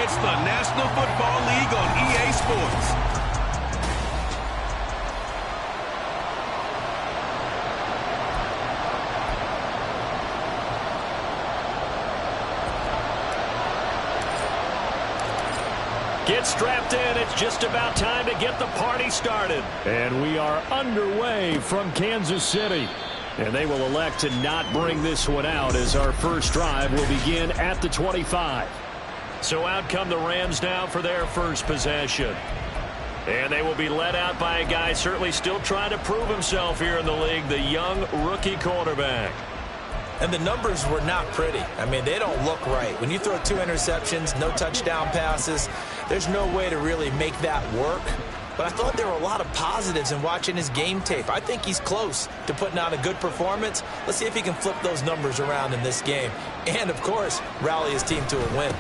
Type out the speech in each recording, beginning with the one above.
It's the National Football League on EA Sports. Get strapped in. It's just about time to get the party started. And we are underway from Kansas City. And they will elect to not bring this one out as our first drive will begin at the 25. So out come the Rams now for their first possession. And they will be led out by a guy certainly still trying to prove himself here in the league, the young rookie quarterback. And the numbers were not pretty. I mean, they don't look right. When you throw 2 interceptions, no touchdown passes, there's no way to really make that work. But I thought there were a lot of positives in watching his game tape. I think he's close to putting out a good performance. Let's see if he can flip those numbers around in this game. And, of course, rally his team to a win.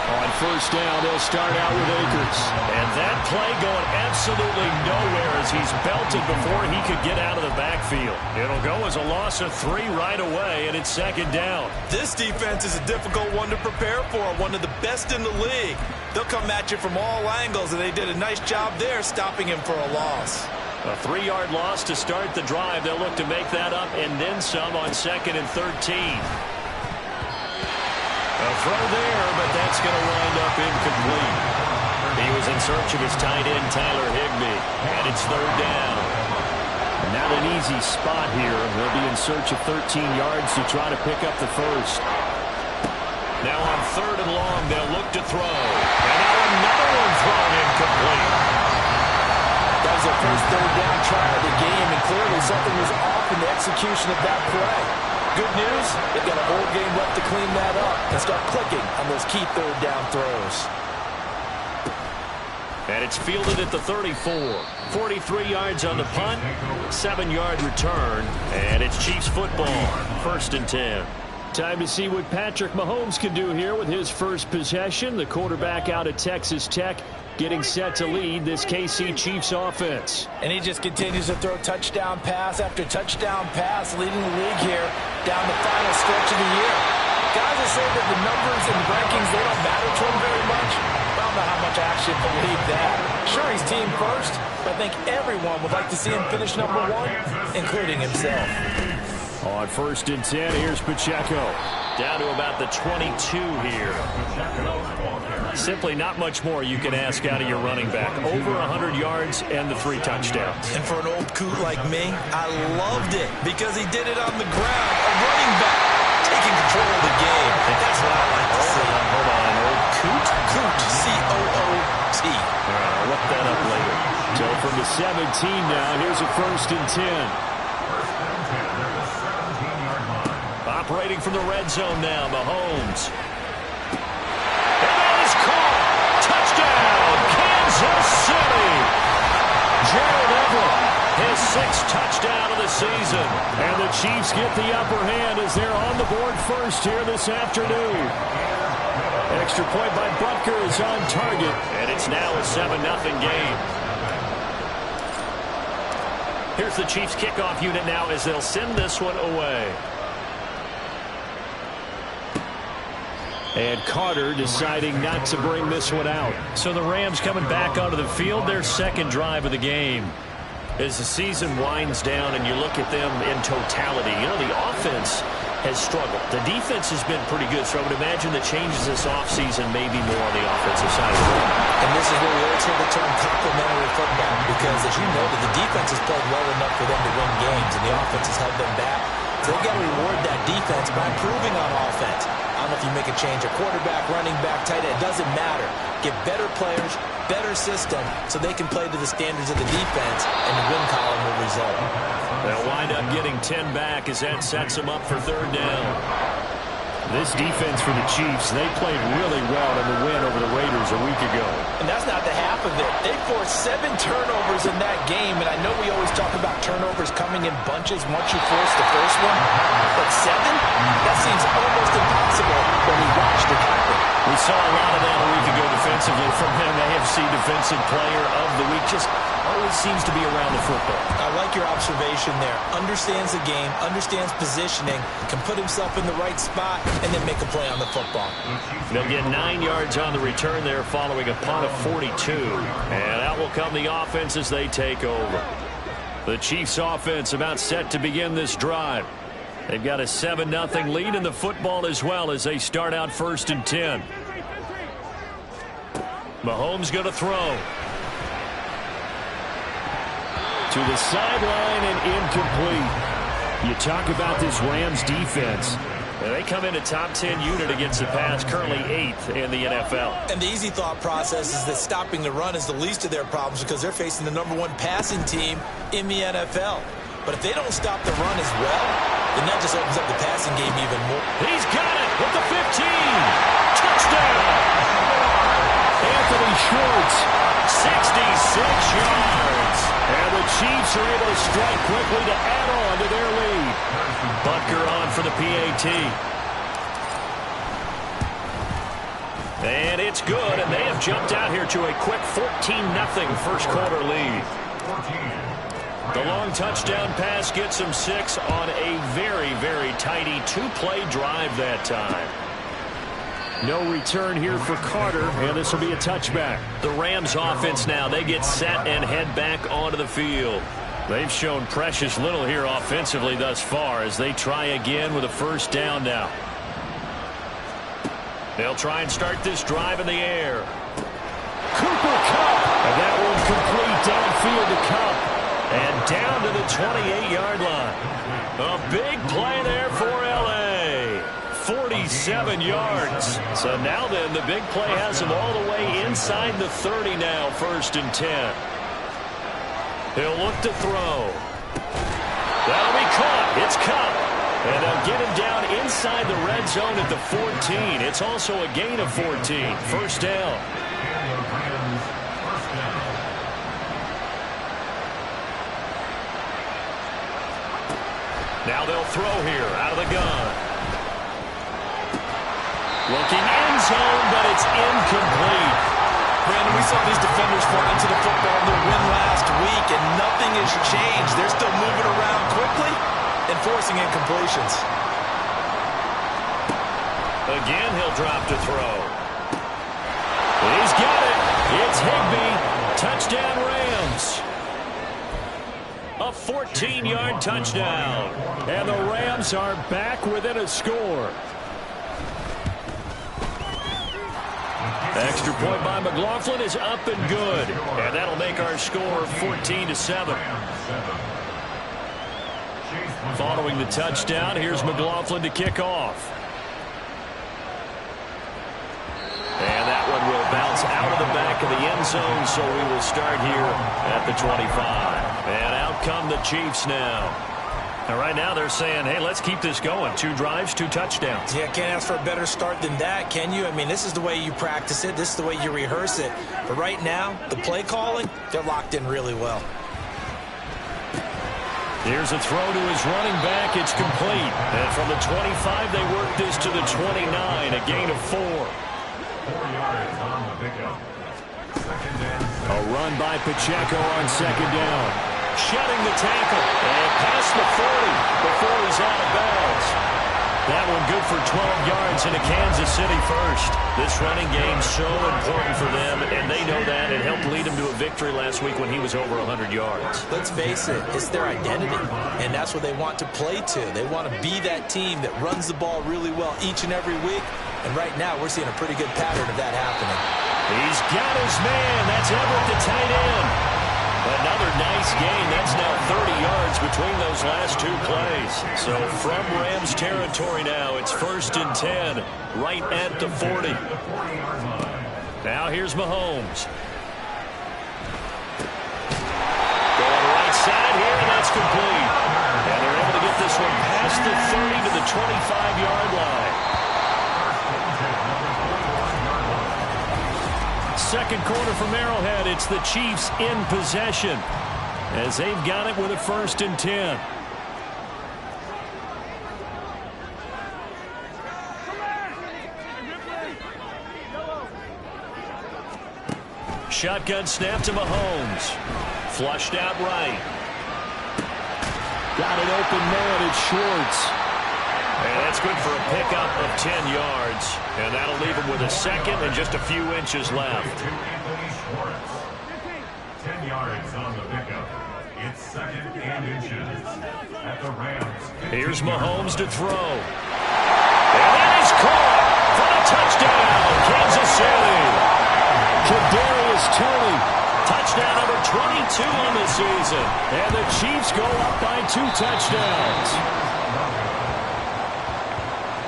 On first down, they'll start out with Akers. And that play going absolutely nowhere as he's belted before he could get out of the backfield. It'll go as a loss of 3 right away, and it's second down. This defense is a difficult one to prepare for, one of the best in the league. They'll come at you from all angles, and they did a nice job there stopping him for a loss. A 3-yard loss to start the drive. They'll look to make that up and then some on 2nd and 13. A throw there, but that's going to wind up incomplete. He was in search of his tight end, Tyler Higbee, and it's 3rd down. Not an easy spot here. They'll be in search of 13 yards to try to pick up the first. Now on 3rd and long, they'll look to throw. And now another one thrown incomplete. That was their first 3rd down try of the game, and clearly something was off in the execution of that play. Good news, they've got a whole game left to clean that up and start clicking on those key 3rd down throws. And it's fielded at the 34. 43 yards on the punt, 7-yard return, and it's Chiefs football, 1st and 10. Time to see what Patrick Mahomes can do here with his first possession. The quarterback out at Texas Tech getting set to lead this KC Chiefs offense. And he just continues to throw touchdown pass after touchdown pass, leading the league here down the final stretch of the year. Guys will say that the numbers and the rankings, they don't matter to him very much. I don't know how much I actually believe that. Sure, he's team first, but I think everyone would like to see him finish number 1, including himself. On 1st and 10, here's Pacheco. Down to about the 22 here. Simply not much more you can ask out of your running back. Over 100 yards and the 3 touchdowns. And for an old coot like me, I loved it because he did it on the ground. A running back taking control of the game. That's what I like to see. Hold on. Old coot? Coot. C-O-O-T. All right, I'll look that up later. So from the 17 now, here's a 1st and 10. Operating from the red zone now, Mahomes. And that is caught. Touchdown, Kansas City. Gerald Everett, his 6th touchdown of the season. And the Chiefs get the upper hand as they're on the board first here this afternoon. Extra point by Butker is on target. And it's now a 7-0 game. Here's the Chiefs kickoff unit now as they'll send this one away. And Carter deciding not to bring this one out. So the Rams coming back onto the field, their 2nd drive of the game. As the season winds down and you look at them in totality, you know, the offense has struggled. The defense has been pretty good, so I would imagine the changes this offseason may be more on the offensive side of the ball. And this is where we always hear the term complementary football, because as you know, the defense has played well enough for them to win games, and the offense has held them back. So they've got to reward that defense by improving on offense. I don't know if you make a change, a quarterback, running back, tight end, it doesn't matter. Get better players, better system, so they can play to the standards of the defense, and the win column will result. They'll wind up getting 10 back as that sets them up for 3rd down. This defense for the Chiefs, they played really well in the win over the Raiders a week ago. And that's not the half of it. They forced 7 turnovers in that game, and I know we always talk about turnovers coming in bunches once you force the first one, but 7? That seems almost impossible when we watched it happen. We saw a lot of that a week ago defensively. defensively from him. AFC Defensive Player of the Week. Just always seems to be around the football. I like your observation there. Understands the game, understands positioning, can put himself in the right spot, and then make a play on the football. They'll get 9 yards on the return there following a punt of 42. And out will come the offense as they take over. The Chiefs offense about set to begin this drive. They've got a 7-0 lead in the football as well as they start out 1st and 10. Mahomes going to throw. To the sideline and incomplete. You talk about this Rams defense. And they come in a top 10 unit against the pass, currently 8th in the NFL. And the easy thought process is that stopping the run is the least of their problems because they're facing the #1 passing team in the NFL. But if they don't stop the run as well, then that just opens up the passing game even more. He's got it with the 15. Touchdown. Anthony Schwartz, 66 yards. And the Chiefs are able to strike quickly to add on to their lead. Butker on for the PAT. And it's good, and they have jumped out here to a quick 14-0 first quarter lead. The long touchdown pass gets them 6 on a very, very tidy 2-play drive that time. No return here for Carter, and this will be a touchback. The Rams offense now, they get set and head back onto the field. They've shown precious little here offensively thus far as they try again with a first down now. They'll try and start this drive in the air. Cooper Kupp, and that one complete downfield to Kupp. And down to the 28-yard line. A big play there for L.A. 47 yards. So now then, the big play has them all the way inside the 30 now, 1st and 10. He'll look to throw. That'll be caught. It's Kupp. And they'll get him down inside the red zone at the 14. It's also a gain of 14. First down. Now they'll throw here out of the gun. Looking end zone, but it's incomplete. Brandon, we saw these defenders fall into the football in their win last week, and nothing has changed. They're still moving around quickly and forcing incompletions. Again, he'll drop to throw. He's got it. It's Higbee. Touchdown, Rams. A 14-yard touchdown. And the Rams are back within a score. Extra point by McLaughlin is up and good. And that'll make our score 14-7. Following the touchdown, here's McLaughlin to kick off. And that one will bounce out of the back of the end zone, so we will start here at the 25. And out come the Chiefs now. And right now they're saying, hey, let's keep this going. 2 drives, 2 touchdowns. Yeah, can't ask for a better start than that, can you? I mean, this is the way you practice it. This is the way you rehearse it. But right now, the play calling, they're locked in really well. Here's a throw to his running back. It's complete. And from the 25, they work this to the 29, a gain of 4. 4 yards on the pickup. Second down. A run by Pacheco on second down. Shedding the tackle. And past the 40 before he's out of bounds. That one good for 12 yards into Kansas City first. This running game so important for them, and they know that. It helped lead them to a victory last week when he was over 100 yards. Let's face it, it's their identity, and that's what they want to play to. They want to be that team that runs the ball really well each and every week, and right now we're seeing a pretty good pattern of that happening. He's got his man. That's Everett, the tight end. Another nice gain. That's now 30 yards between those last 2 plays. So from Rams territory now, it's 1st and 10, right at the 40. Now here's Mahomes. Going right side here, and that's complete. And they're able to get this one past the 30 to the 25-yard line. Second quarter from Arrowhead. It's the Chiefs in possession as they've got it with a 1st and 10. Shotgun snap to Mahomes. Flushed out right. Got an open man. It's Schwartz. And that's good for a pickup of 10 yards. And that'll leave him with a second and just a few inches left. 10 yards on the pickup. It's second and inches at the Rams. Here's Mahomes to throw. And that is caught for the touchdown, Kansas City. Kadarius Toney, touchdown number 22 on the season. And the Chiefs go up by 2 touchdowns.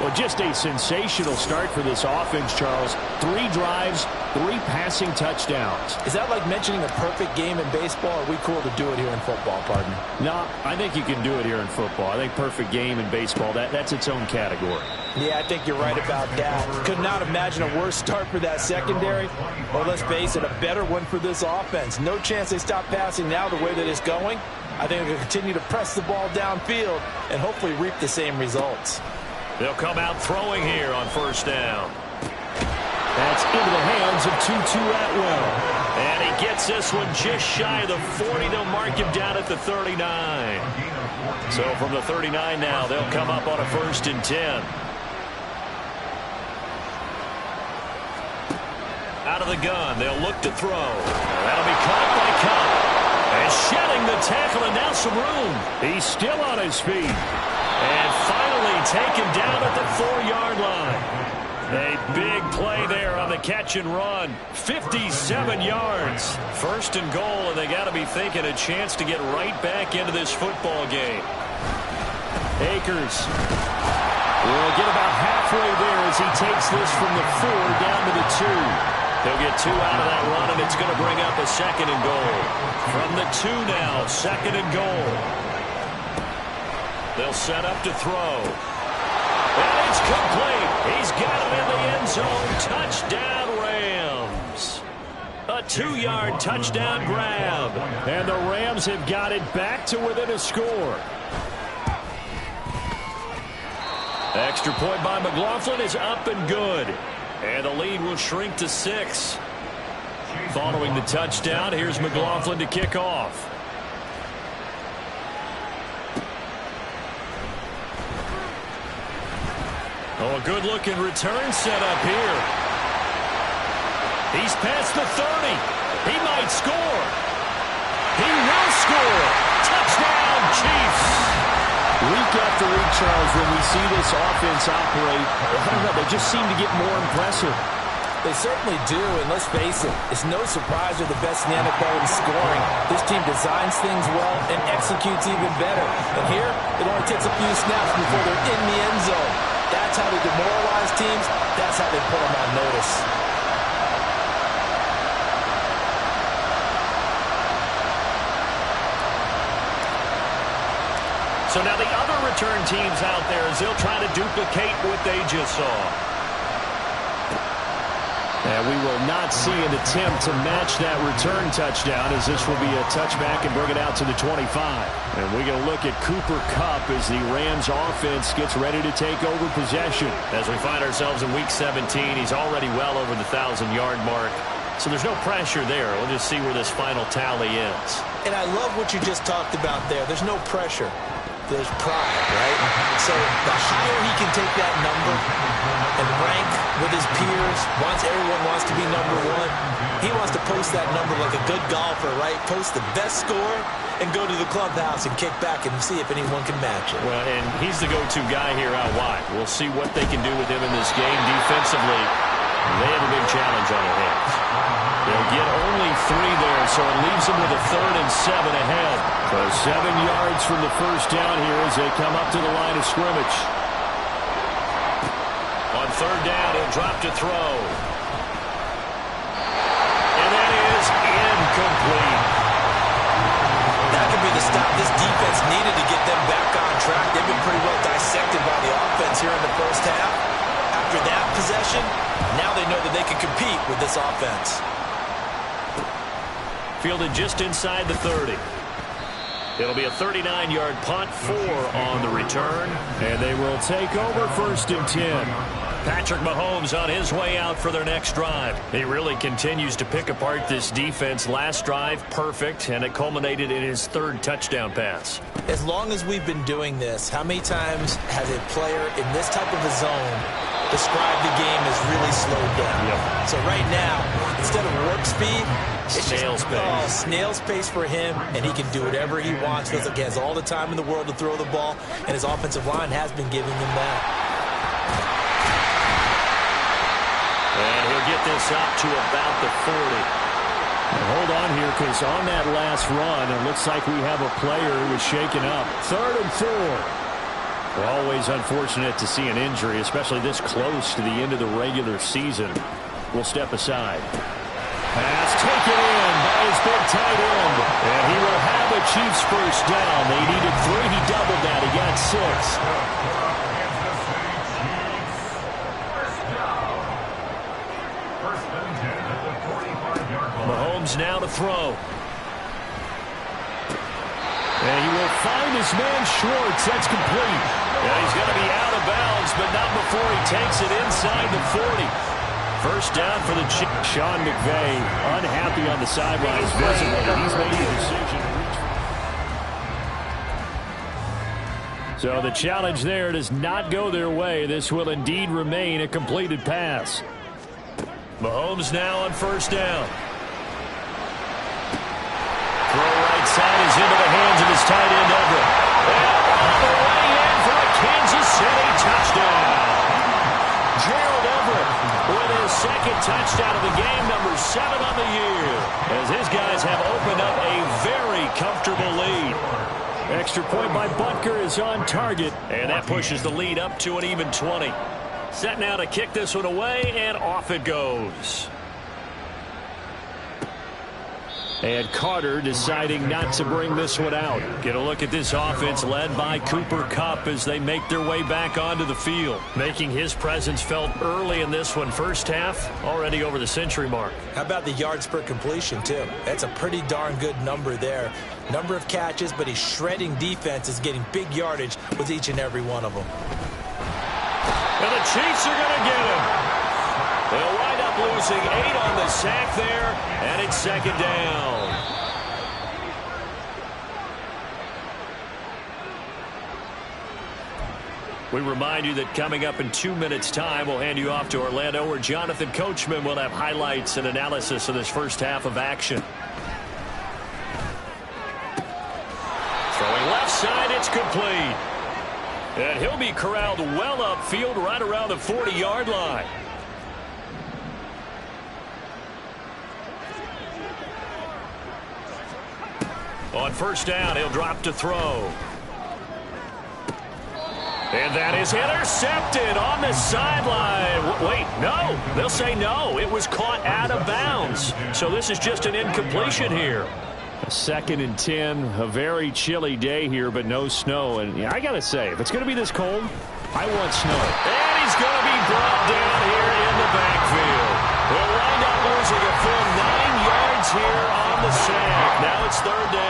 Well, just a sensational start for this offense, Charles. 3 drives, 3 passing touchdowns. Is that like mentioning a perfect game in baseball? Or are we cool to do it here in football, partner? No, I think you can do it here in football. I think perfect game in baseball, that's its own category. Yeah, I think you're right about that. Could not imagine a worse start for that secondary. Or let's face it, a better one for this offense. No chance they stop passing now the way that it's going. I think they'll continue to press the ball downfield and hopefully reap the same results. They'll come out throwing here on first down. That's into the hands of Tutu Atwell. And he gets this one just shy of the 40. They'll mark him down at the 39. So from the 39 now, they'll come up on a 1st and 10. Out of the gun, they'll look to throw. That'll be caught by Cup. And shedding the tackle, and now some room. He's still on his feet. And finally taken down at the 4-yard line. A big play there on the catch and run. 57 yards. 1st and goal, and they got to be thinking a chance to get right back into this football game. Akers will get about halfway there as he takes this from the 4 down to the 2. He'll get 2 out of that run, and it's going to bring up a 2nd and goal. From the 2 now, 2nd and goal. They'll set up to throw. And it's complete. He's got it in the end zone. Touchdown, Rams. A 2-yard touchdown grab. And the Rams have got it back to within a score. Extra point by McLaughlin is up and good. And the lead will shrink to 6. Following the touchdown, here's McLaughlin to kick off. Oh, a good-looking return set up here. He's past the 30. He might score. He will score. Touchdown, Chiefs. Week after week, Charles, when we see this offense operate, I don't know, they just seem to get more impressive. They certainly do, and let's face it, it's no surprise they're the best in the NFL in scoring. This team designs things well and executes even better. And here, it only takes a few snaps before they're in the end zone. That's how they demoralize teams. That's how they put them on notice. So now the other return teams out there as they'll try to duplicate what they just saw. And we will not see an attempt to match that return touchdown, as this will be a touchback and bring it out to the 25. And we're going to look at Cooper Kupp as the Rams offense gets ready to take over possession. As we find ourselves in Week 17, he's already well over the 1,000-yard mark. So there's no pressure there. We'll just see where this final tally ends. And I love what you just talked about there. There's no pressure. There's pride, right? So the higher he can take that number and rank with his peers, everyone wants to be number 1. He wants to post that number like a good golfer, right? Post the best score and go to the clubhouse and kick back and see if anyone can match it. Well, and he's the go-to guy here out wide. We'll see what they can do with him in this game defensively. They have a big challenge on their hands. They'll get only 3 there, so it leaves them with a 3rd and 7 ahead. So 7 yards from the first down here as they come up to the line of scrimmage. On 3rd down, he'll drop to throw. And that is incomplete. That could be the stop this defense needed to get them back on track. They've been pretty well dissected by the offense here in the first half. After that possession, now they know that they can compete with this offense. Fielded just inside the 30. It'll be a 39-yard punt, 4 on the return. And they will take over 1st and 10. Patrick Mahomes on his way out for their next drive. He really continues to pick apart this defense. Last drive, perfect, and it culminated in his third touchdown pass. As long as we've been doing this, how many times has a player in this type of a zone described the game as really slowed down? Yep. So right now, instead of warp speed, it's snail's pace. Snail's pace for him, and he can do whatever he wants. Feels like he has all the time in the world to throw the ball, and his offensive line has been giving him that. And he'll get this up to about the 40. And hold on here, because on that last run, it looks like we have a player who was shaken up. 3rd and 4. Always unfortunate to see an injury, especially this close to the end of the regular season. We'll step aside. Pass taken in by his big tight end. And he will have the Chiefs first down. They needed 3. He doubled that. He got 6. Mahomes now to throw. And he will find his man Schwartz. That's complete. Yeah, he's going to be out of bounds, but not before he takes it inside the 40. First down for the Chiefs. Sean McVay unhappy on the sidelines visibly. He's made a decision to reach. So the challenge there does not go their way. This will indeed remain a completed pass. Mahomes now on first down. Throw right side is into the hands of his tight end, Everett. And all the way in for a Kansas City touchdown. Gerald Everett with his second touchdown of the game, number 7 on the year, as his guys have opened up a very comfortable lead. Extra point by Butker is on target. And that pushes the lead up to an even 20. Set now to kick this one away, and off it goes. And Carter deciding not to bring this one out. Get a look at this offense led by Cooper Kupp as they make their way back onto the field. Making his presence felt early in this one. First half, already over the century mark. How about the yards per completion, too? That's a pretty darn good number there. Number of catches, but he's shredding defenses, getting big yardage with each and every one of them. And the Chiefs are going to get him. They'll wind up losing 8 on the sack there, and it's second down. We remind you that coming up in 2 minutes' time, we'll hand you off to Orlando, where Jonathan Coachman will have highlights and analysis of this first half of action. Throwing left side, it's complete. And he'll be corralled well upfield right around the 40-yard line. On first down, he'll drop to throw. And that is intercepted on the sideline. Wait, no. They'll say no. It was caught out of bounds. So this is just an incompletion here. A 2nd and 10, a very chilly day here, but no snow. And yeah, I got to say, if it's going to be this cold, I want snow. And he's going to be brought down here in the backfield. We'll wind up losing a full 9 yards here on the sack. Now it's third down.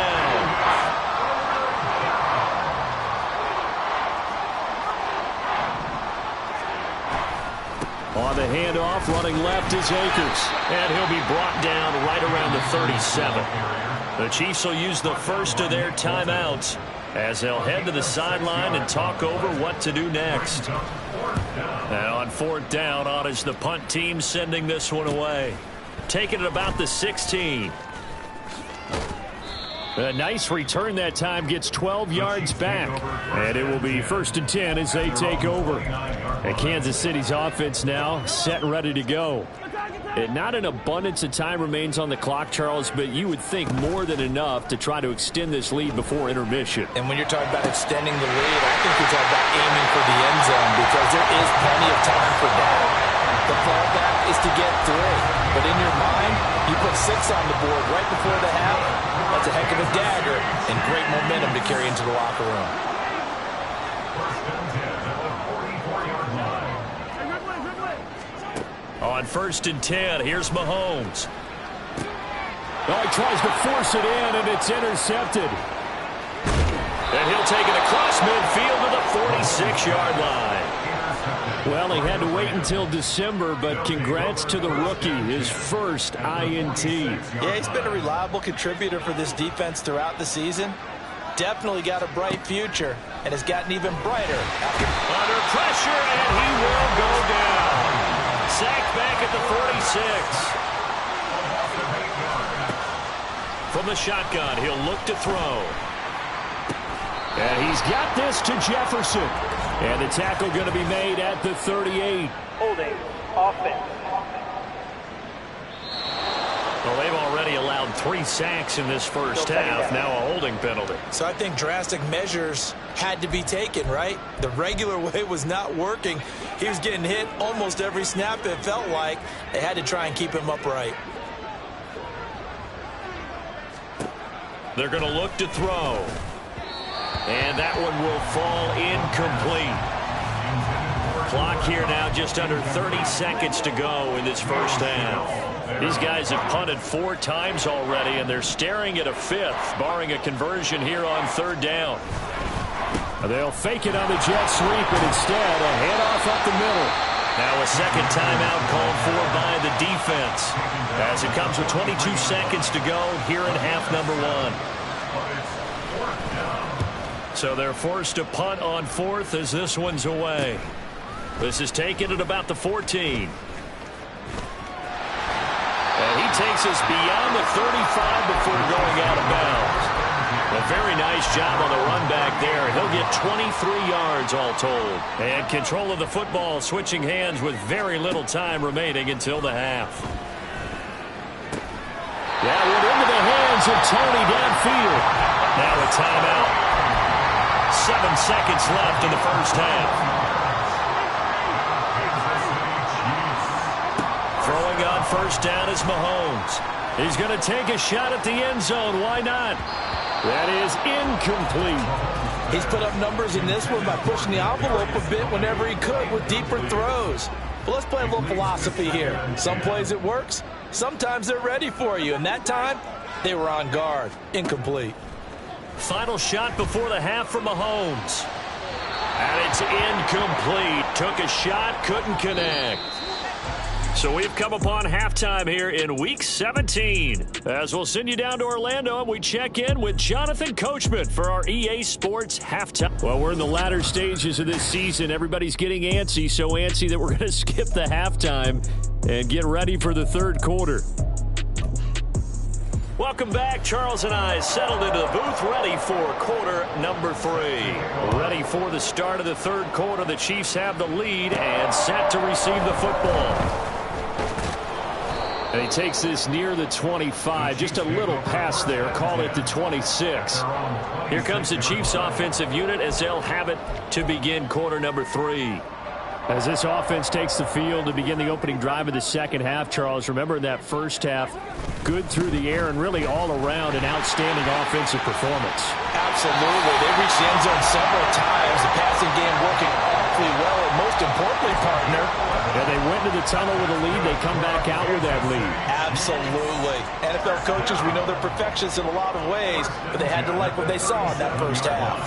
On the handoff, running left is Akers. And he'll be brought down right around the 37. The Chiefs will use the first of their timeouts as they'll head to the sideline and talk over what to do next. And on fourth down, on is the punt team sending this one away. Taking it about the 16. A nice return that time, gets 12 yards back. And it will be 1st and 10 as they take over. And Kansas City's offense now set and ready to go. And not an abundance of time remains on the clock, Charles, but you would think more than enough to try to extend this lead before intermission. And when you're talking about extending the lead, I think you're talking about aiming for the end zone, because there is plenty of time for that. The fallback is to get 3. But in your mind, you put 6 on the board right before the half. That's a heck of a dagger and great momentum to carry into the locker room. On 1st and 10, here's Mahomes. Oh, he tries to force it in, and it's intercepted. And he'll take it across midfield to the 46-yard line. Well, he had to wait until December, but congrats to the rookie, his first INT. Yeah, he's been a reliable contributor for this defense throughout the season. Definitely got a bright future and has gotten even brighter under pressure, and he will go down. Sacked back at the 46. From the shotgun, he'll look to throw. And he's got this to Jefferson. And the tackle going to be made at the 38. Holding, offense. Well, they've already allowed 3 sacks in this first half. Now a holding penalty. So I think drastic measures had to be taken, right? The regular way was not working. He was getting hit almost every snap, it felt like. They had to try and keep him upright. They're going to look to throw. And that one will fall incomplete. Clock here now, just under 30 seconds to go in this first half. These guys have punted 4 times already, and they're staring at a 5th, barring a conversion here on 3rd down. They'll fake it on the jet sweep, and instead a handoff up the middle. Now a second timeout called for by the defense, as it comes with 22 seconds to go here in half number 1. So they're forced to punt on 4th as this one's away. This is taken at about the 14. And he takes us beyond the 35 before going out of bounds. A very nice job on the run back there. He'll get 23 yards all told. And control of the football switching hands with very little time remaining until the half. That went into the hands of Tony downfield. Now a timeout. 7 seconds left in the first half. Throwing on first down is Mahomes. He's going to take a shot at the end zone. Why not? That is incomplete. He's put up numbers in this one by pushing the envelope a bit whenever he could with deeper throws. But let's play a little philosophy here. Some plays it works. Sometimes they're ready for you. And that time, they were on guard. Incomplete. Final shot before the half from Mahomes. And it's incomplete. Took a shot, couldn't connect. So we've come upon halftime here in Week 17. As we'll send you down to Orlando, and we check in with Jonathan Coachman for our EA Sports halftime. Well, we're in the latter stages of this season. Everybody's getting antsy, so antsy that we're going to skip the halftime and get ready for the 3rd quarter. Welcome back. Charles and I settled into the booth, ready for quarter number 3. Ready for the start of the 3rd quarter. The Chiefs have the lead and set to receive the football. And he takes this near the 25. Just a little pass there. Call it the 26. Here comes the Chiefs offensive unit as they'll have it to begin quarter number 3. As this offense takes the field to begin the opening drive of the second half, Charles, remember in that first half, good through the air and really all around an outstanding offensive performance. Absolutely. They reached the end zone several times. The passing game working awfully well, and most importantly, partner. Yeah, they went to the tunnel with a lead. They come back out with that lead. Absolutely. NFL coaches, we know they're perfectionists in a lot of ways, but they had to like what they saw in that first half.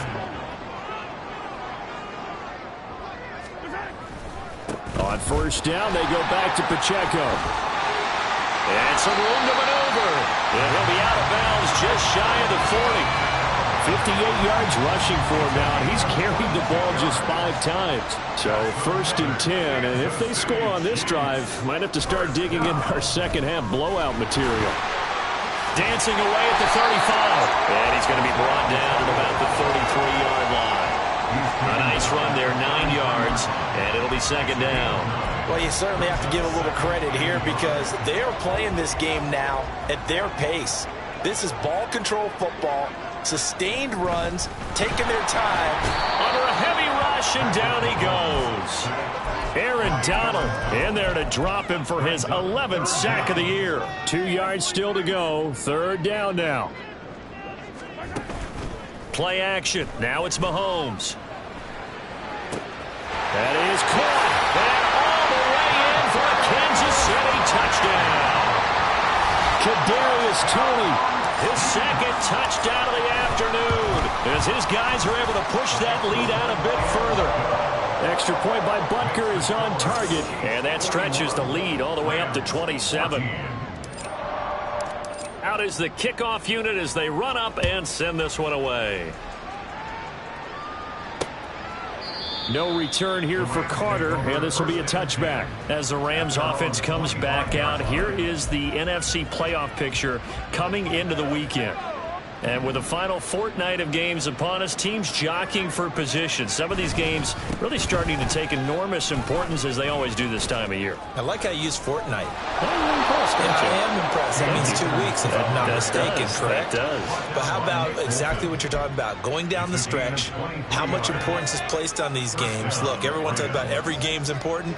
On first down, they go back to Pacheco. And some room to maneuver. And he'll be out of bounds just shy of the 40. 58 yards rushing for him now. He's carried the ball just 5 times. So 1st and 10. And if they score on this drive, might have to start digging in our second half blowout material. Dancing away at the 35. And he's going to be brought down at about the 33-yard line. A nice run there, 9 yards, and it'll be second down. Well, you certainly have to give a little credit here because they are playing this game now at their pace. This is ball control football, sustained runs, taking their time. Under a heavy rush, and down he goes. Aaron Donald in there to drop him for his 11th sack of the year. 2 yards still to go, 3rd down now. Play action. Now it's Mahomes. That is caught. And all the way in for a Kansas City touchdown. Kadarius Toney. His 2nd touchdown of the afternoon as his guys are able to push that lead out a bit further. Extra point by Butker is on target. And that stretches the lead all the way up to 27. Out is the kickoff unit as they run up and send this one away. No return here for Carter, and this will be a touchback. As the Rams offense comes back out, here is the NFC playoff picture coming into the weekend. And with the final fortnight of games upon us, teams jockeying for position. Some of these games really starting to take enormous importance as they always do this time of year. I like how you use fortnight. I'm impressed, I am impressed. That means 2 weeks, if I'm not mistaken, correct? That does. But how about exactly what you're talking about? Going down the stretch, how much importance is placed on these games? Look, everyone talks about every game's important.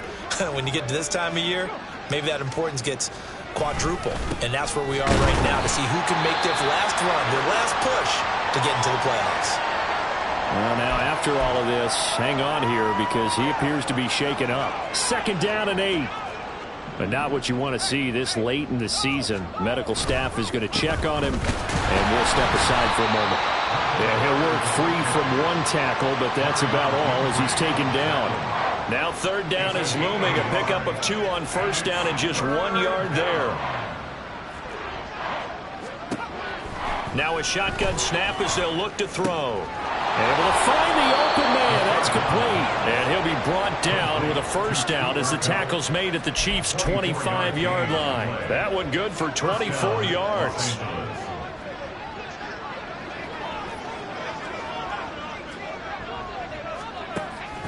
When you get to this time of year, maybe that importance gets quadruple. And that's where we are right now to see who can make their last run, their last push to get into the playoffs. Well, now after all of this, hang on here because he appears to be shaken up. 2nd down and 8. But not what you want to see this late in the season. Medical staff is going to check on him, and we'll step aside for a moment. Yeah, he'll work free from one tackle, but that's about all as he's taken down. Now 3rd down is looming. A pickup of 2 on 1st down and just 1 yard there. Now a shotgun snap as they'll look to throw. Able to find the open man. That's complete. And he'll be brought down with a 1st down as the tackle's made at the Chiefs' 25-yard line. That one good for 24 yards.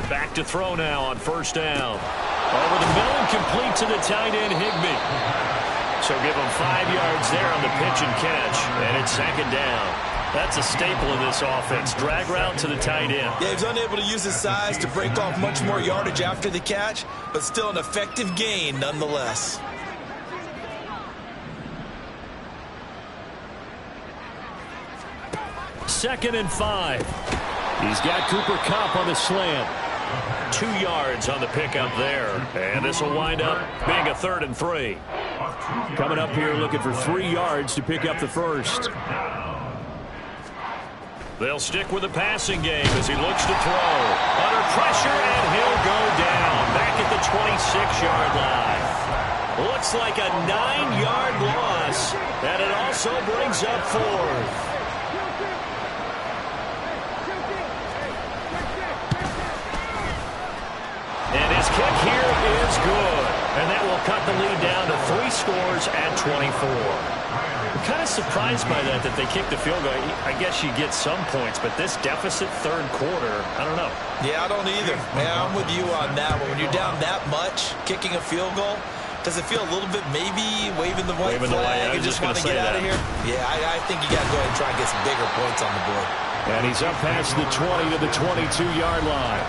Back to throw now on 1st down. Over the middle and complete to the tight end, Higbee. So give him 5 yards there on the pitch and catch. And it's 2nd down. That's a staple of this offense. Drag route to the tight end. Yeah, he's unable to use his size to break off much more yardage after the catch, but still an effective gain nonetheless. Second and 5. He's got Cooper Kupp on the slant. 2 yards on the pickup there. And this will wind up being a 3rd and 3. Coming up here looking for 3 yards to pick up the 1st. They'll stick with the passing game as he looks to throw. Under pressure, and he'll go down. Back at the 26-yard line. Looks like a 9-yard loss. And it also brings up 4th. And his kick here is good. And that will cut the lead down to 3 scores at 24. I'm kind of surprised by that they kicked the field goal. I guess you get some points, but this deficit 3rd quarter, I don't know. Yeah, I don't either. Man, I'm with you on that one. When you're down that much, kicking a field goal, does it feel a little bit maybe waving the white flag and just want to get out of here? Yeah, I think you got to go ahead and try and get some bigger points on the board. And he's up past the 20 to the 22-yard line.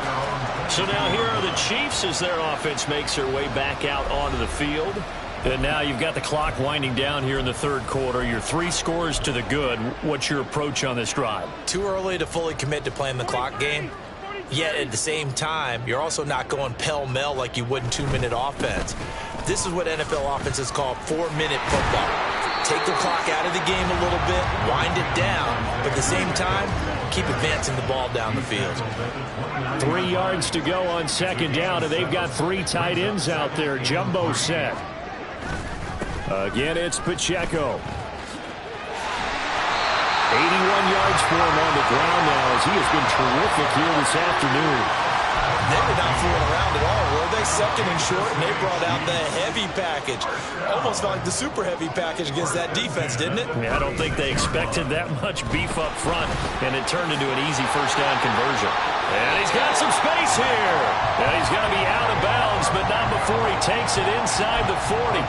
So now here are the Chiefs as their offense makes their way back out onto the field. And now you've got the clock winding down here in the 3rd quarter. You're 3 scores to the good. What's your approach on this drive? Too early to fully commit to playing the clock game. Yet at the same time, you're also not going pell-mell like you would in 2-minute offense. This is what NFL offenses call 4-minute football. Take the clock out of the game a little bit, wind it down, but at the same time, keep advancing the ball down the field. 3 yards to go on 2nd down, and they've got 3 tight ends out there. Jumbo set. Again, it's Pacheco. 81 yards for him on the ground now as he has been terrific here this afternoon. They were not fooling around at all, were they? 2nd and short, and they brought out the heavy package. Almost felt like the super heavy package against that defense, didn't it? Yeah, I don't think they expected that much beef up front, and it turned into an easy 1st down conversion. And he's got some space here. And he's going to be out of bounds, but not before he takes it inside the 40.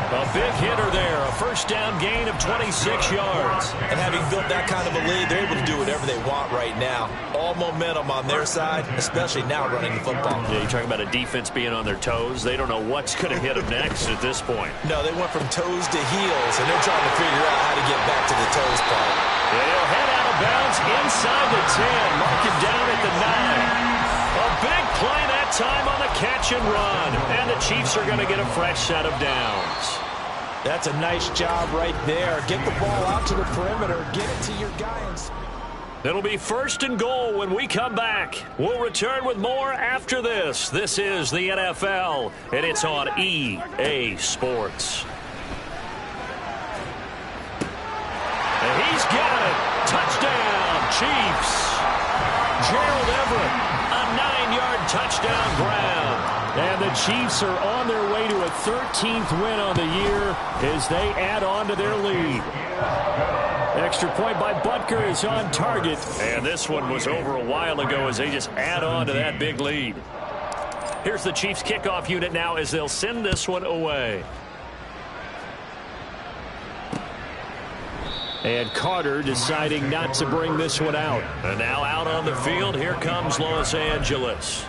A big hitter there, a 1st down gain of 26 yards. And having built that kind of a lead, they're able to do whatever they want right now. All momentum on their side, especially now running the football. Yeah, you're talking about a defense being on their toes. They don't know what's going to hit them next at this point. No, they went from toes to heels, and they're trying to figure out how to get back to the toes part. Yeah, he'll head out of bounds inside the 10, mark him down at the 9. A big play that time on the catch and run. And the Chiefs are going to get a fresh set of downs. That's a nice job right there. Get the ball out to the perimeter. Get it to your guy. It'll be 1st and goal when we come back. We'll return with more after this. This is the NFL, and it's on EA Sports. And he's got it. Touchdown, Chiefs. Gerald Everett, a 9-yard touchdown grab. And the Chiefs are on their way to a 13th win on the year as they add on to their lead. Extra point by Butker is on target. And this one was over a while ago as they just add on to that big lead. Here's the Chiefs kickoff unit now as they'll send this one away. And Carter deciding not to bring this one out. And now out on the field, here comes Los Angeles.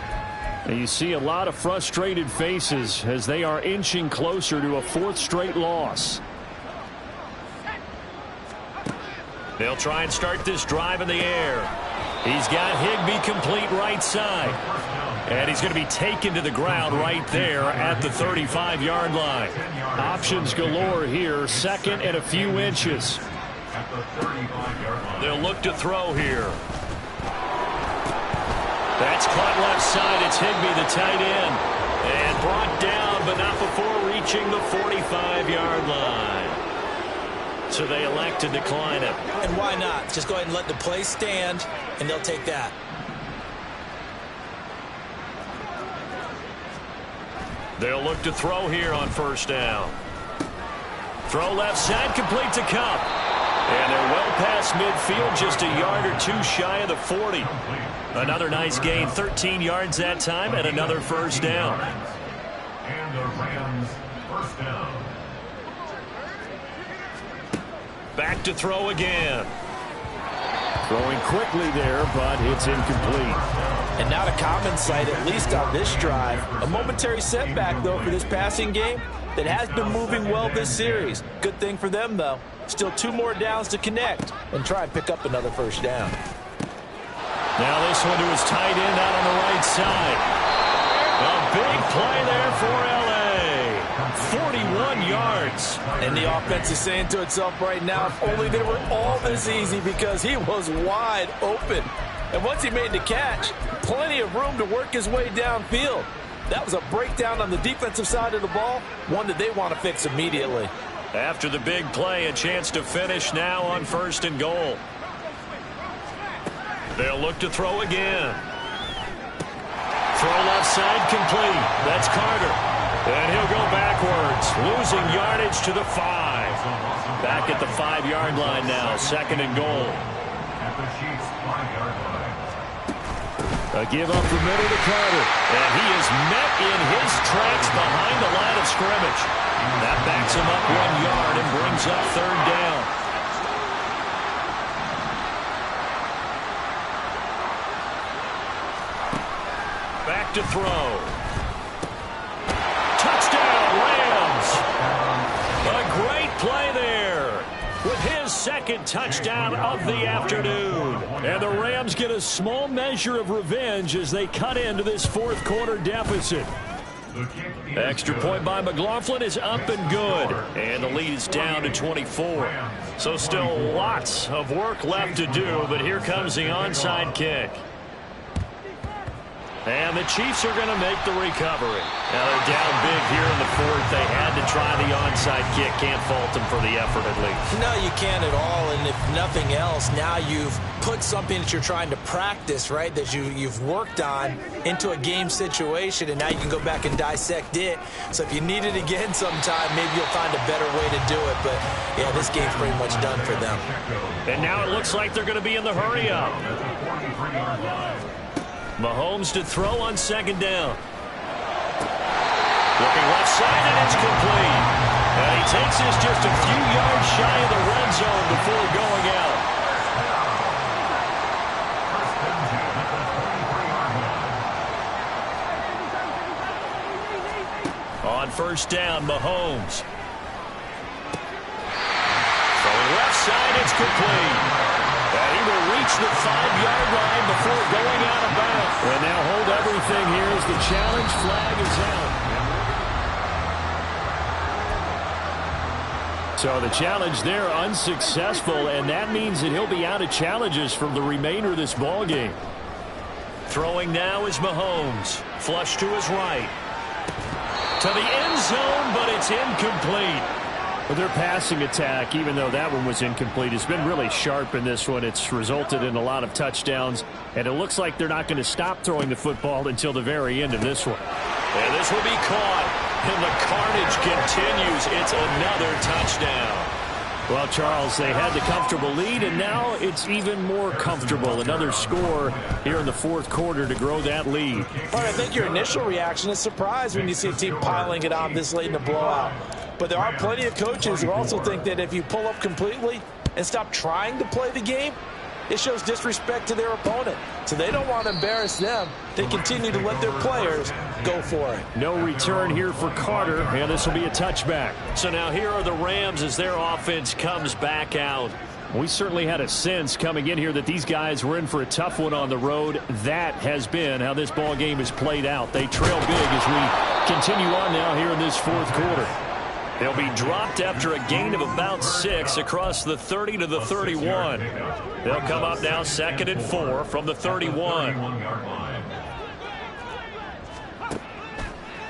And you see a lot of frustrated faces as they are inching closer to a 4th straight loss. They'll try and start this drive in the air. He's got Higbee complete right side. And he's going to be taken to the ground right there at the 35-yard line. Options galore here, 2nd and a few inches. They'll look to throw here. That's caught left side. It's Higbee, the tight end. And brought down, but not before reaching the 45-yard line. So they elect to decline it. And why not? Just go ahead and let the play stand, and they'll take that. They'll look to throw here on 1st down. Throw left side, complete to Kupp. And they're well past midfield, just a yard or 2 shy of the 40. Another nice gain, 13 yards that time, and another 1st down. And the Rams 1st down. Back to throw again. Throwing quickly there, but it's incomplete. And not a common sight, at least on this drive. A momentary setback, though, for this passing game that has been moving well this series. Good thing for them, though. Still 2 more downs to connect and try and pick up another 1st down. Now this one to his tight end out on the right side. A big play there for L.A. 41 yards. And the offense is saying to itself right now, if only they were all this easy, because he was wide open. And once he made the catch, plenty of room to work his way downfield. That was a breakdown on the defensive side of the ball, one that they want to fix immediately. After the big play, a chance to finish now on 1st and goal. They'll look to throw again. Throw left side complete. That's Carter. And he'll go backwards, losing yardage to the 5. Back at the 5-yard line now, 2nd and goal. At the Chiefs' 5-yard line. A give up the middle to Carter. And he is met in his tracks behind the line of scrimmage. That backs him up 1 yard and brings up 3rd down. Back to throw. Touchdown, Rams. A great play there with his 2nd touchdown of the afternoon. And the Rams get a small measure of revenge as they cut into this 4th quarter deficit. Extra point by McLaughlin is up and good. And the lead is down to 24. So still lots of work left to do, but here comes the onside kick. And the Chiefs are going to make the recovery. Now they're down big here in the 4th. They had to try the onside kick. Can't fault them for the effort at least. No, you can't at all. And if nothing else, now you've put something that you're trying to practice, right, that you've worked on into a game situation, and now you can go back and dissect it. So if you need it again sometime, maybe you'll find a better way to do it. But, yeah, this game's pretty much done for them. And now it looks like they're going to be in the hurry-up. Mahomes to throw on 2nd down. Looking left side, and it's complete. And he takes this just a few yards shy of the red zone before going out. On 1st down, Mahomes. Throwing left side, it's complete. And he will reach the 5-yard line before going out of bounds. And now hold everything here as the challenge flag is out. So the challenge there unsuccessful, and that means that he'll be out of challenges for the remainder of this ball game. Throwing now is Mahomes. Flush to his right. To the end zone, but it's incomplete. But their passing attack, even though that one was incomplete, has been really sharp in this one. It's resulted in a lot of touchdowns, and it looks like they're not going to stop throwing the football until the very end of this one. And this will be caught, and the carnage continues. It's another touchdown. Well, Charles, they had the comfortable lead, and now it's even more comfortable. Another score here in the fourth quarter to grow that lead. Well, I think your initial reaction is surprise when you see a team piling it on this late in a blowout. But there are plenty of coaches who also think that if you pull up completely and stop trying to play the game, it shows disrespect to their opponent. So they don't want to embarrass them. They continue to let their players go for it. No return here for Carter, and this will be a touchback. So now here are the Rams as their offense comes back out. We certainly had a sense coming in here that these guys were in for a tough one on the road. That has been how this ball game has played out. They trail big as we continue on now here in this fourth quarter. They'll be dropped after a gain of about 6 across the 30 to the 31. They'll come up now 2nd and 4 from the 31.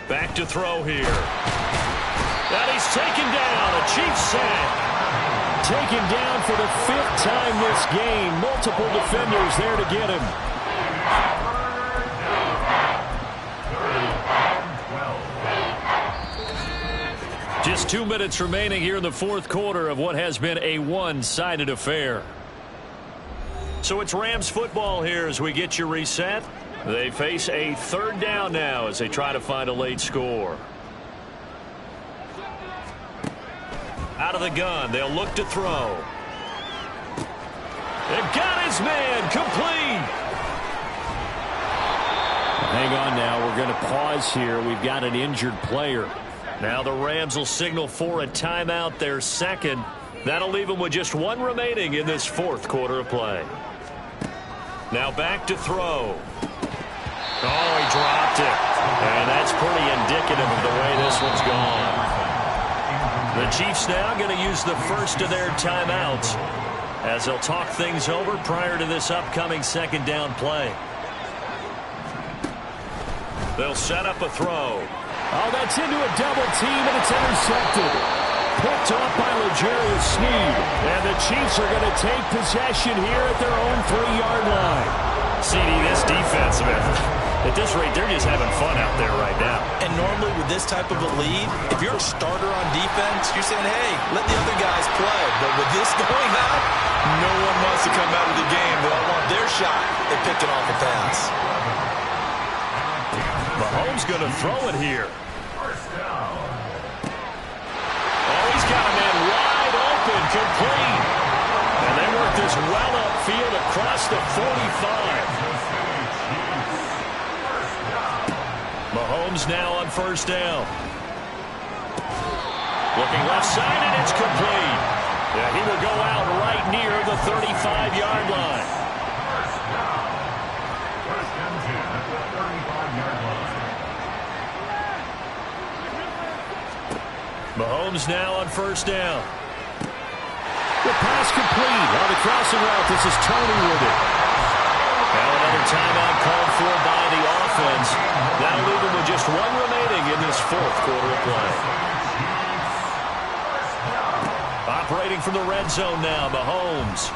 Back to throw here. And he's taken down. A Chiefs sack. Taken down for the 5th time this game. Multiple defenders there to get him. Just 2 minutes remaining here in the fourth quarter of what has been a one-sided affair. So it's Rams football here as we get you reset. They face a 3rd down now as they try to find a late score. Out of the gun, they'll look to throw. They've got his man complete. Hang on now, we're going to pause here. We've got an injured player. Now the Rams will signal for a timeout, their 2nd. That'll leave them with just 1 remaining in this fourth quarter of play. Now back to throw. Oh, he dropped it. And that's pretty indicative of the way this one's gone. The Chiefs now going to use the first of their timeouts as they'll talk things over prior to this upcoming 2nd down play. They'll set up a throw. Oh, that's into a double team, and it's intercepted. Picked off by L'Jarius Sneed. And the Chiefs are going to take possession here at their own 3-yard line. CD, this defense, man, at this rate, they're just having fun out there right now. And normally with this type of a lead, if you're a starter on defense, you're saying, hey, let the other guys play. But with this going on, no one wants to come out of the game. They all want their shot at picking off a pass. Mahomes going to throw it here. Oh, he's got a man wide open, complete. And they work this well upfield across the 45. Mahomes now on 1st down. Looking left side, and it's complete. Yeah, he will go out right near the 35-yard line. Mahomes now on 1st down. The pass complete on the crossing route. This is Tony with it. Now another timeout called for by the offense. That'll leave them with just 1 remaining in this fourth quarter of play. Operating from the red zone now, Mahomes.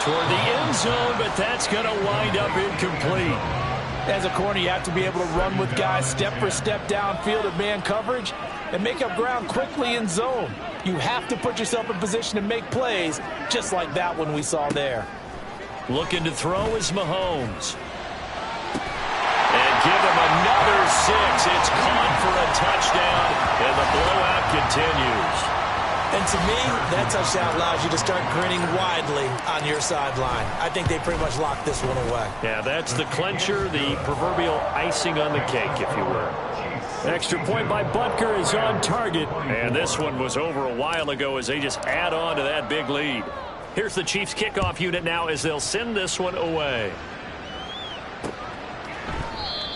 Toward the end zone, but that's going to wind up incomplete. As a corner, you have to be able to run with guys step for step downfield at man coverage and make up ground quickly in zone. You have to put yourself in position to make plays, just like that one we saw there. Looking to throw is Mahomes. And give him another 6. It's caught for a touchdown, and the blowout continues. And to me, that touchdown allows you to start grinning widely on your sideline. I think they pretty much locked this one away. Yeah, that's the clincher, the proverbial icing on the cake, if you will. Extra point by Butker is on target. And this one was over a while ago as they just add on to that big lead. Here's the Chiefs kickoff unit now as they'll send this one away.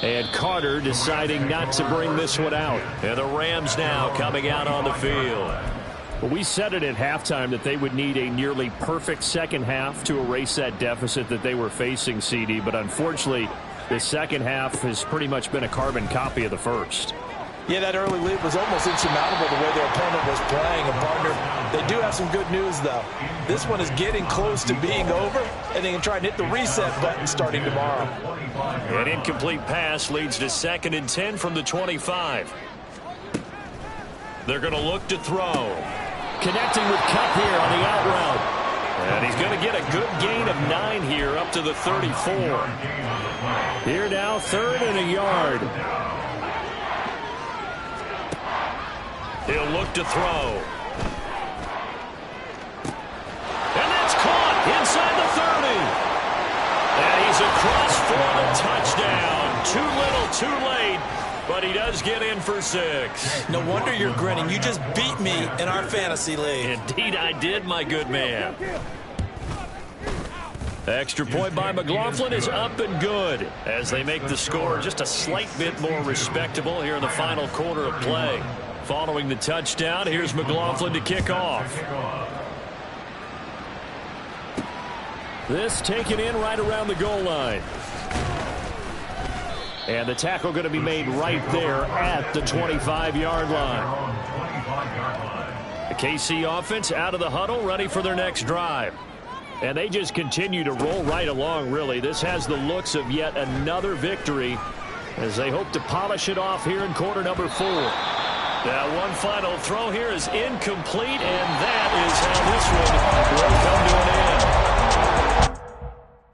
And Carter deciding not to bring this one out. And the Rams now coming out on the field. Well, we said it at halftime that they would need a nearly perfect second half to erase that deficit that they were facing, CD. But unfortunately, the second half has pretty much been a carbon copy of the first. Yeah, that early lead was almost insurmountable the way their opponent was playing. And, partner, they do have some good news, though. This one is getting close to being over, and they can try and hit the reset button starting tomorrow. An incomplete pass leads to 2nd and 10 from the 25. They're going to look to throw. Connecting with Cup here on the out route. And he's going to get a good gain of 9 here up to the 34. Here now, 3rd and a yard. He'll look to throw. And that's caught inside the 30. And he's across for the touchdown. Too little, too late. But he does get in for 6. No wonder you're grinning. You just beat me in our fantasy league. Indeed I did, my good man. Extra point by McLaughlin is up and good as they make the score just a slight bit more respectable here in the final quarter of play. Following the touchdown, here's McLaughlin to kick off. This taken in right around the goal line. And the tackle going to be made right there at the 25-yard line. The KC offense out of the huddle, ready for their next drive. And they just continue to roll right along, really. This has the looks of yet another victory as they hope to polish it off here in quarter number 4. Now one final throw here is incomplete, and that is how this one will come to an end.